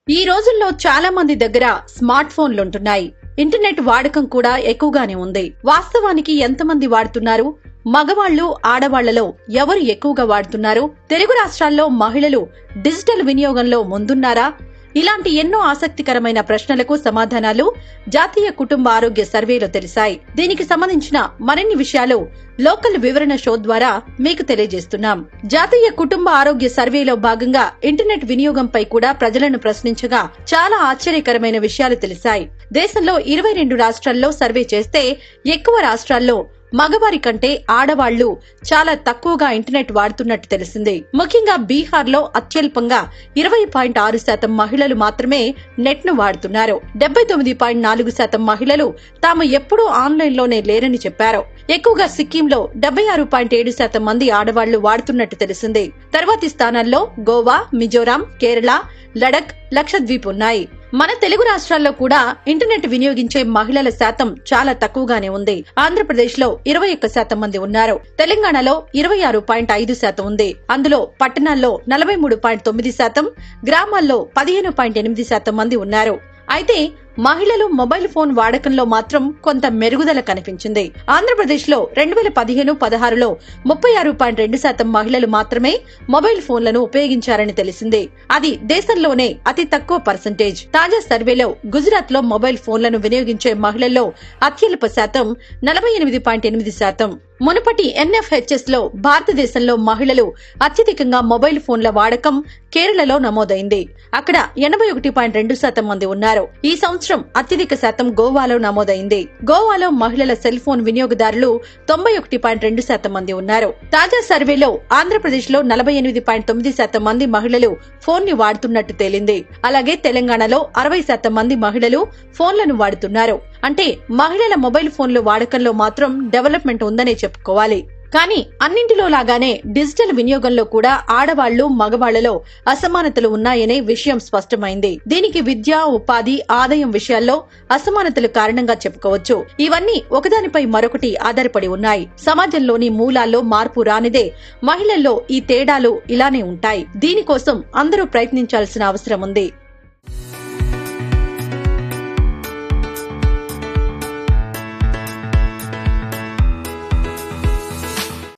ఈ రోజుల్లో చాలా మంది దగ్గర స్మార్ట్ ఫోన్లుంటున్నాయి. ఇంటర్నెట్ వాడకం కూడా ఎక్కువగానే ఉంది. వాస్తవానికి ఎంతమంది వాడుతున్నారు? మగవాళ్లు, ఆడవాళ్లలో ఎవరు ఎక్కువగా వాడుతున్నారు? తెలుగు రాష్ట్రాల్లో మహిళలు డిజిటల్ వినియోగంలో ముందున్నారా? ఇలాంటి ఎన్నో ఆసక్తికరమైన ప్రశ్నలకు సమాధానాలు జాతీయ కుటుంబ ఆరోగ్య సర్వేలో తెలిసాయి. దీనికి సంబంధించిన మరిన్ని విషయాలు లోకల్ వివరణ షో ద్వారా మీకు తెలియజేస్తున్నాం. జాతీయ కుటుంబ ఆరోగ్య సర్వేలో భాగంగా ఇంటర్నెట్ వినియోగంపై కూడా ప్రజలను ప్రశ్నించగా చాలా ఆశ్చర్యకరమైన విషయాలు తెలిసాయి. దేశంలో 22 రాష్ట్రాల్లో సర్వే చేస్తే ఎక్కువ రాష్ట్రాల్లో మగవారి కంటే ఆడవాళ్లు చాలా తక్కువగా ఇంటర్నెట్ వాడుతున్నట్టు తెలిసింది. ముఖ్యంగా బీహార్ లో అత్యల్పంగా 20.6% మహిళలు మాత్రమే నెట్ ను వాడుతున్నారు. 79.4% మహిళలు తాము ఎప్పుడూ ఆన్లైన్ లోనే లేరని చెప్పారు. ఎక్కువగా సిక్కింలో 76.7% మంది ఆడవాళ్లు వాడుతున్నట్టు తెలిసింది. తర్వాతి స్థానాల్లో గోవా, మిజోరాం, కేరళ, లడక్, లక్షద్వీప్ ఉన్నాయి. మన తెలుగు రాష్ట్రాల్లో కూడా ఇంటర్నెట్ వినియోగించే మహిళల శాతం చాలా తక్కువగానే ఉంది. ఆంధ్రప్రదేశ్ లో 21% మంది ఉన్నారు. తెలంగాణలో 26.5% ఉంది. అందులో పట్టణాల్లో 43.9%, గ్రామాల్లో 15.8% మంది ఉన్నారు. అయితే మహిళలు మొబైల్ ఫోన్ వాడకంలో మాత్రం కొంత మెరుగుదల కనిపించింది. ఆంధ్రప్రదేశ్ లో 2015-16లో 36.2% మహిళలు మాత్రమే మొబైల్ ఫోన్లను ఉపయోగించారని తెలిసింది. అది దేశంలోనే అతి తక్కువ పర్సెంటేజ్. తాజా సర్వేలో గుజరాత్ లో మొబైల్ ఫోన్లను వినియోగించే మహిళల్లో అత్యల్ప శాతం 48.8%. మునుపటి ఎన్ఎఫ్హెచ్ఎస్ లో భారతదేశంలో మహిళలు అత్యధికంగా మొబైల్ ఫోన్ల వాడకం కేరళలో నమోదైంది. అక్కడ 81.2% మంది ఉన్నారు. ఈ సంవత్సరం అత్యధిక శాతం గోవాలో నమోదైంది. గోవాలో మహిళల సెల్ ఫోన్ వినియోగదారులు 91.2% మంది ఉన్నారు. తాజా సర్వేలో ఆంధ్రప్రదేశ్ లో 48.9% మంది మహిళలు ఫోన్ ని వాడుతున్నట్టు తేలింది. అలాగే తెలంగాణలో 60% మంది మహిళలు ఫోన్లను వాడుతున్నారు. అంటే మహిళల మొబైల్ ఫోన్ల వాడకంలో మాత్రం డెవలప్మెంట్ ఉందనే చెప్పుకోవాలి. కానీ అన్నింటిలో లాగానే డిజిటల్ వినియోగంలో కూడా ఆడవాళ్లు, మగవాళ్లలో అసమానతలు ఉన్నాయనే విషయం స్పష్టమైంది. దీనికి విద్య, ఉపాధి, ఆదాయం విషయాల్లో అసమానతలు కారణంగా చెప్పుకోవచ్చు. ఇవన్నీ ఒకదానిపై మరొకటి ఆధారపడి ఉన్నాయి. సమాజంలోని మూలాల్లో మార్పు రానిదే మహిళల్లో ఈ తేడాలు ఇలానే ఉంటాయి. దీనికోసం అందరూ ప్రయత్నించాల్సిన అవసరం ఉంది.